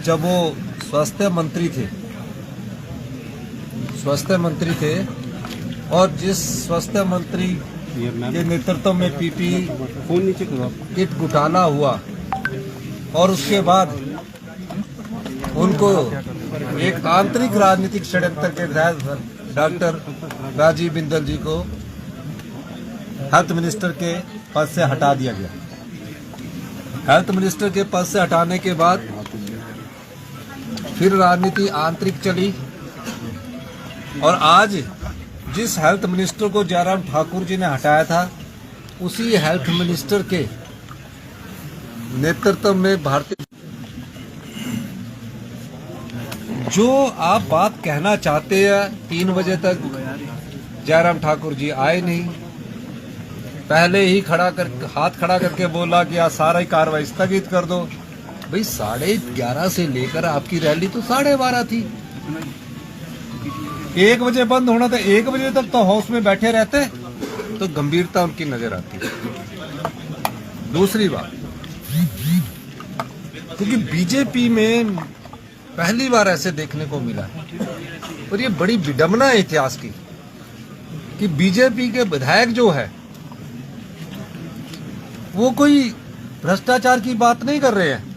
जब वो स्वास्थ्य मंत्री थे और जिस स्वास्थ्य मंत्री के नेतृत्व में पीपी किट घोटाला हुआ और उसके बाद उनको एक आंतरिक राजनीतिक षड्यंत्र के तहत डॉक्टर राजीव बिंदल जी को हेल्थ मिनिस्टर के पद से हटा दिया गया। हेल्थ मिनिस्टर के पद से हटाने के बाद फिर राजनीति आंतरिक चली और आज जिस हेल्थ मिनिस्टर को जयराम ठाकुर जी ने हटाया था उसी हेल्थ मिनिस्टर के नेतृत्व में भारतीय जो आप बात कहना चाहते हैं 3 बजे तक जयराम ठाकुर जी आए नहीं। पहले ही हाथ खड़ा करके बोला कि आज सारा ही कार्रवाई स्थगित कर दो। भाई 11:30 से लेकर आपकी रैली तो 12:30 थी। 1 बजे बंद होना था, 1 बजे तक तो हाउस में बैठे रहते तो गंभीरता उनकी नजर आती। दूसरी बात, क्योंकि बीजेपी में पहली बार ऐसे देखने को मिला और ये बड़ी विडंबना है इतिहास की कि बीजेपी के विधायक जो है वो कोई भ्रष्टाचार की बात नहीं कर रहे हैं।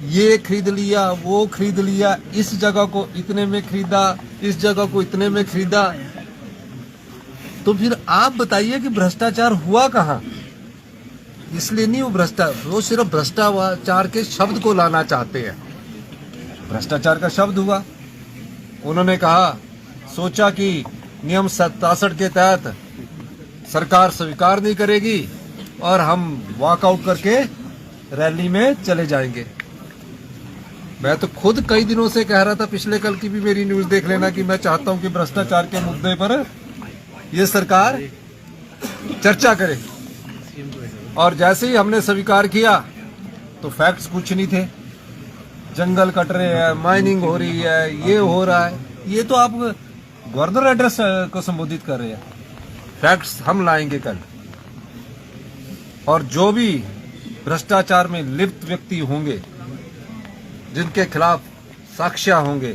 ये खरीद लिया, वो खरीद लिया, इस जगह को इतने में खरीदा, इस जगह को इतने में खरीदा। तो फिर आप बताइए कि भ्रष्टाचार हुआ कहाँ? इसलिए नहीं वो सिर्फ भ्रष्टाचार के शब्द को लाना चाहते हैं। भ्रष्टाचार का शब्द हुआ। उन्होंने कहा, सोचा कि नियम 67 के तहत सरकार स्वीकार नहीं करेगी और हम वॉकआउट करके रैली में चले जाएंगे। मैं तो खुद कई दिनों से कह रहा था, पिछले कल की भी मेरी न्यूज देख लेना, कि मैं चाहता हूं कि भ्रष्टाचार के मुद्दे पर ये सरकार चर्चा करे। और जैसे ही हमने स्वीकार किया तो फैक्ट्स कुछ नहीं थे। जंगल कट रहे हैं, माइनिंग हो रही है, ये हो रहा है। ये तो आप गवर्नर एड्रेस को संबोधित कर रहे हैं। फैक्ट्स हम लाएंगे कल, और जो भी भ्रष्टाचार में लिप्त व्यक्ति होंगे, जिनके खिलाफ साक्ष्य होंगे,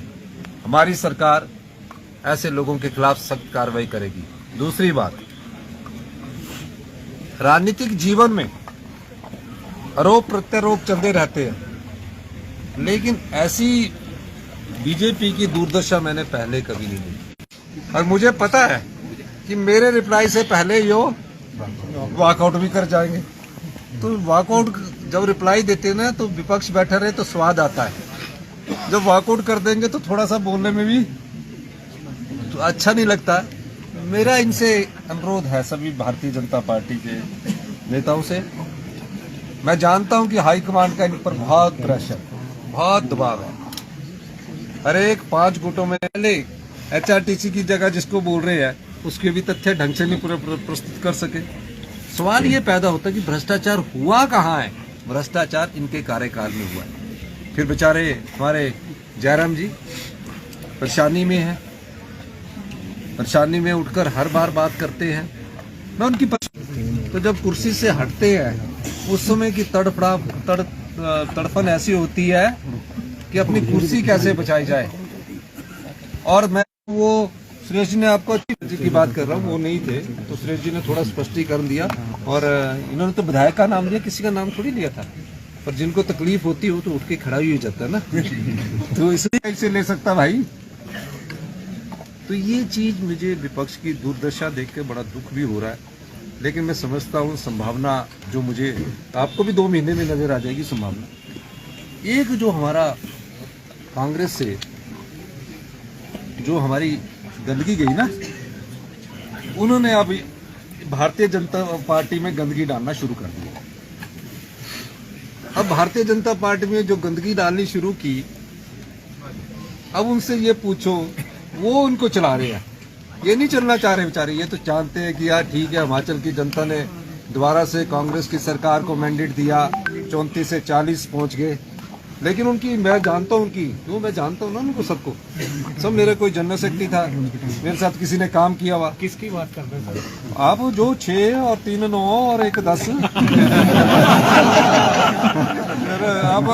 हमारी सरकार ऐसे लोगों के खिलाफ सख्त कार्रवाई करेगी। दूसरी बात, राजनीतिक जीवन में आरोप प्रत्यारोप चलते रहते हैं, लेकिन ऐसी बीजेपी की दुर्दशा मैंने पहले कभी नहीं देखी। और मुझे पता है कि मेरे रिप्लाई से पहले यो वॉकआउट भी कर जाएंगे। तो वॉकआउट जब रिप्लाई देते हैं ना, तो विपक्ष बैठा रहे तो स्वाद आता है। जब वॉकआउट कर देंगे तो थोड़ा सा बोलने में भी तो अच्छा नहीं लगता। मेरा इनसे अनुरोध है, सभी भारतीय जनता पार्टी के नेताओं से। मैं जानता हूं कि हाईकमान का इन पर बहुत प्रेशर, बहुत दबाव है। हर एक 5 गुटों में पहले HRTC की जगह जिसको बोल रहे हैं उसके भी तथ्य ढंग से नहीं पूरे प्रस्तुत कर सके। सवाल ये पैदा होता है कि भ्रष्टाचार हुआ कहाँ है? भ्रष्टाचार इनके कार्यकाल में हुआ है। फिर बेचारे हमारे जयराम जी परेशानी में है, परेशानी में उठकर हर बार बात करते हैं। मैं उनकी तो जब कुर्सी से हटते हैं उस समय की तड़फन ऐसी होती है कि अपनी कुर्सी कैसे बचाई जाए। और मैं वो सुरेश जी ने आपको की बात कर रहा हूँ, वो नहीं थे तो सुरेश जी ने थोड़ा स्पष्टीकरण दिया। और इन्होंने तो विधायक का नाम लिया, किसी का नाम थोड़ी लिया था। पर जिनको तकलीफ होती हो तो उठ के खड़ा ही हो जाता है ना। तो इसलिए कैसे ले सकता भाई। तो ये चीज मुझे विपक्ष की दुर्दशा देख के बड़ा दुख भी हो रहा है। लेकिन मैं समझता हूँ संभावना जो मुझे, आपको भी 2 महीने में नजर आ जाएगी संभावना। एक जो हमारा कांग्रेस से जो हमारी गंदगी गई ना, उन्होंने अब भारतीय जनता पार्टी में गंदगी डालना शुरू कर दिया। अब भारतीय जनता पार्टी में जो गंदगी डालनी शुरू की, अब उनसे ये पूछो, वो उनको चला रहे हैं, ये नहीं चलना चाह रहे बेचारे। ये तो जानते हैं कि यार ठीक है, हिमाचल की जनता ने दोबारा से कांग्रेस की सरकार को मैंडेट दिया, 34 से 40 पहुंच गए। लेकिन उनकी मैं जानता हूँ, उनकी क्यों मैं जानता हूँ ना उनको, सबको सब मेरा कोई जनरल सेक्रेटरी था, मेरे साथ किसी ने काम किया हुआ। किसकी बात कर रहे हैं आप? जो 6 और 3 9 और 1 10 आप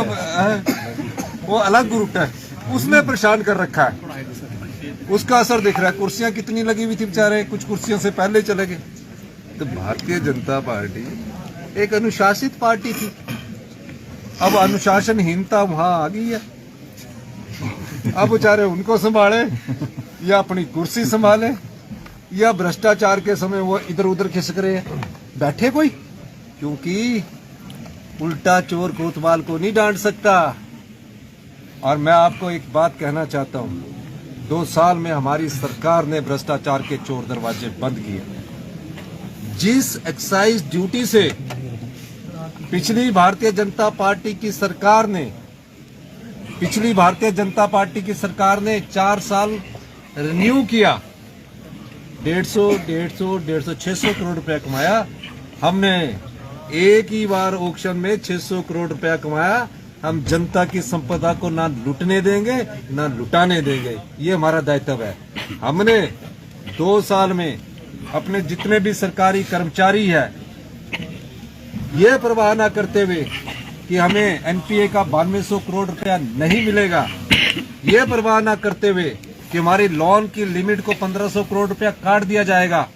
वो अलग ग्रुप है, उसने परेशान कर रखा है, उसका असर दिख रहा है। कुर्सियां कितनी लगी हुई थी बेचारे, कुछ कुर्सियों से पहले चले गए। तो भारतीय जनता पार्टी एक अनुशासित पार्टी थी, अब अनुशासनहीनता वहां आ गई है। अब बेचारे उनको संभाले या अपनी कुर्सी संभाले या भ्रष्टाचार के समय वो इधर उधर खिसक रहे हैं। बैठे कोई, क्योंकि उल्टा चोर कोतवाल को नहीं डांट सकता। और मैं आपको एक बात कहना चाहता हूं, 2 साल में हमारी सरकार ने भ्रष्टाचार के चोर दरवाजे बंद किए। जिस एक्साइज ड्यूटी से पिछली भारतीय जनता पार्टी की सरकार ने 4 साल रिन्यू किया, 150, 600 करोड़ रुपया कमाया। हमने एक ही बार ऑक्शन में 600 करोड़ रुपया कमाया। हम जनता की संपदा को ना लूटने देंगे ना लुटाने देंगे, ये हमारा दायित्व है। हमने 2 साल में अपने जितने भी सरकारी कर्मचारी है, ये परवाह ना करते हुए कि हमें एनपीए का 9200 करोड़ रुपया नहीं मिलेगा, ये परवाह ना करते हुए कि हमारी लोन की लिमिट को 1500 करोड़ रुपया काट दिया जाएगा,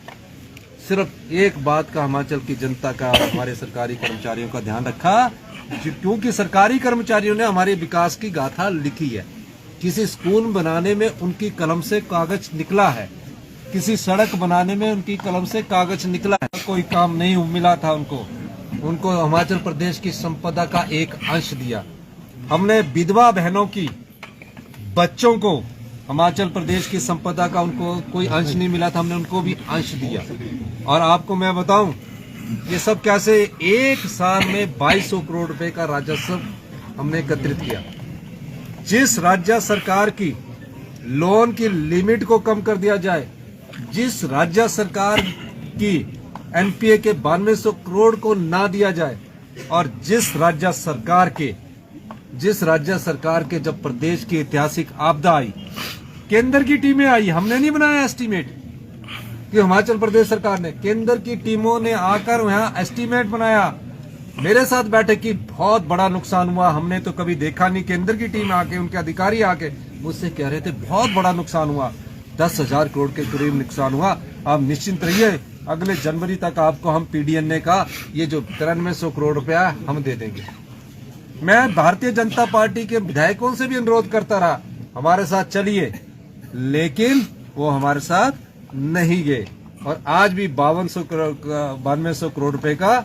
सिर्फ एक बात का हिमाचल की जनता का, हमारे सरकारी कर्मचारियों का ध्यान रखा, क्योंकि सरकारी कर्मचारियों ने हमारे विकास की गाथा लिखी है। किसी स्कूल बनाने में उनकी कलम से कागज निकला है, किसी सड़क बनाने में उनकी कलम से कागज निकला है। कोई काम नहीं मिला था उनको हिमाचल प्रदेश की संपदा का एक अंश दिया। हमने विधवा बहनों की, बच्चों को हिमाचल प्रदेश की संपदा का उनको कोई अंश नहीं मिला था, हमने उनको भी अंश दिया। और आपको मैं बताऊं, ये सब कैसे एक साल में 2200 करोड़ रुपए का राजस्व हमने एकत्रित किया। जिस राज्य सरकार की लोन की लिमिट को कम कर दिया जाए, जिस राज्य सरकार की एनपीए के 9200 करोड़ को ना दिया जाए, और जिस राज्य सरकार के जब प्रदेश की ऐतिहासिक आपदा आई, केंद्र की टीमें आई, हमने नहीं बनाया एस्टीमेट, कि हिमाचल प्रदेश सरकार ने, केंद्र की टीमों ने आकर वहां एस्टीमेट बनाया। मेरे साथ बैठे कि बहुत बड़ा नुकसान हुआ, हमने तो कभी देखा नहीं। केंद्र की टीम आके, उनके अधिकारी आके मुझसे कह रहे थे बहुत बड़ा नुकसान हुआ, 10,000 करोड़ के करीब नुकसान हुआ। आप निश्चिंत रहिए, अगले जनवरी तक आपको हम पीडीएनए का ये जो 9300 करोड़ रुपया हम दे देंगे। मैं भारतीय जनता पार्टी के विधायकों से भी अनुरोध करता रहा, हमारे साथ चलिए, लेकिन वो हमारे साथ नहीं गए। और आज भी 9200 करोड़ रुपए का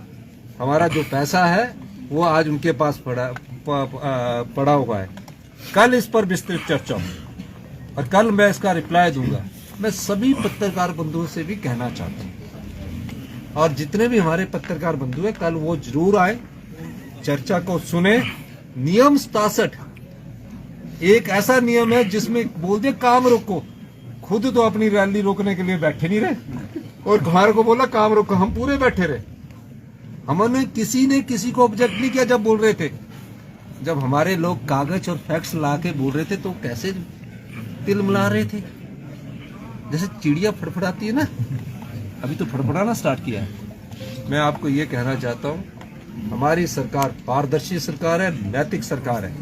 हमारा जो पैसा है वो आज उनके पास पड़ा हुआ है। कल इस पर विस्तृत चर्चा होगी और कल मैं इसका रिप्लाई दूंगा। मैं सभी पत्रकार बंधुओं से भी कहना चाहता हूं, और जितने भी हमारे पत्रकार बंधु हैं, कल वो जरूर आए, चर्चा को सुने। नियम 67 एक ऐसा नियम है जिसमें बोल दिया काम रोको, खुद तो अपनी रैली रोकने के लिए बैठे नहीं रहे और हमारे को बोला काम रोको, हम पूरे बैठे रहे। हमने किसी ने किसी को ऑब्जेक्ट नहीं किया जब बोल रहे थे। जब हमारे लोग कागज और फैक्ट्स ला के बोल रहे थे तो कैसे तिलमिला रहे थे, जैसे चिड़िया फड़फड़ाती है ना, अभी तो फड़फड़ाना स्टार्ट किया है। मैं आपको ये कहना चाहता हूँ, हमारी सरकार पारदर्शी सरकार है, नैतिक सरकार है।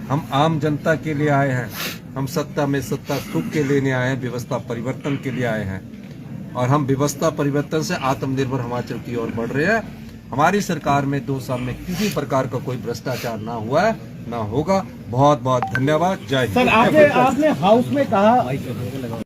हम आम जनता के लिए आए हैं, हम सत्ता में सत्ता सुख के लेने आए हैं, व्यवस्था परिवर्तन के लिए आए हैं, और हम व्यवस्था परिवर्तन से आत्मनिर्भर हिमाचल की ओर बढ़ रहे हैं। हमारी सरकार में 2 साल में किसी प्रकार का कोई भ्रष्टाचार ना हुआ है, ना होगा। बहुत बहुत धन्यवाद। जय हिंद। सर, आपने हाउस में कहा